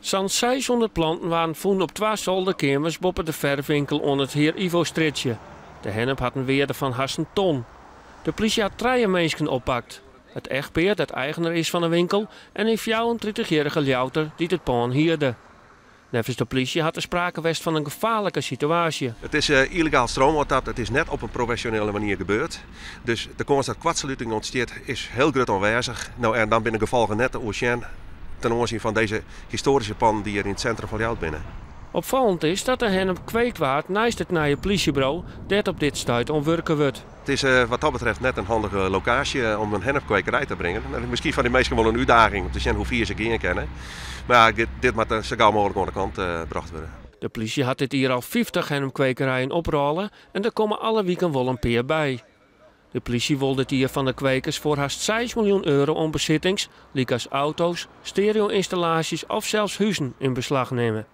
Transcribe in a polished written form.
Zo'n 600 planten waren vonden op 2 zolderkamers boven de verfwinkel onder het heer Ivo Stritje. De hennep had een waarde van haast een ton. De politie had 3 mensen oppakt. Het echtpaar dat eigenaar is van de winkel en een 34-jarige Ljouter die het paan hierde. Nevens de politie had er sprake geweest van een gevaarlijke situatie. Het is illegaal stroomoptap, het is net op een professionele manier gebeurd. Dus de kans dat kwartsluiting ontstaat is heel groot aanwezig. Nou, en dan binnen gevolgen net de oceaan ten aanzien van deze historische pan die er in het centrum van Ljouwert binnen. Opvallend is dat de hennep kweekt waard naast het nieuwe politiebureau dat op dit stuit ontwerpen wordt. Het is wat dat betreft net een handige locatie om een hennepkwekerij te brengen. Misschien van die mensen wel een uitdaging om te zien hoe vier ze gaan kennen. Maar dit moet zo gauw mogelijk aan de kant gebracht worden. De politie had dit hier al 50 hennepkwekerijen oprollen en er komen alle weken wel een paar bij. De politie wil dit hier van de kwekers voor haast 6 miljoen euro om bezittings, als auto's, stereo-installaties of zelfs huizen in beslag nemen.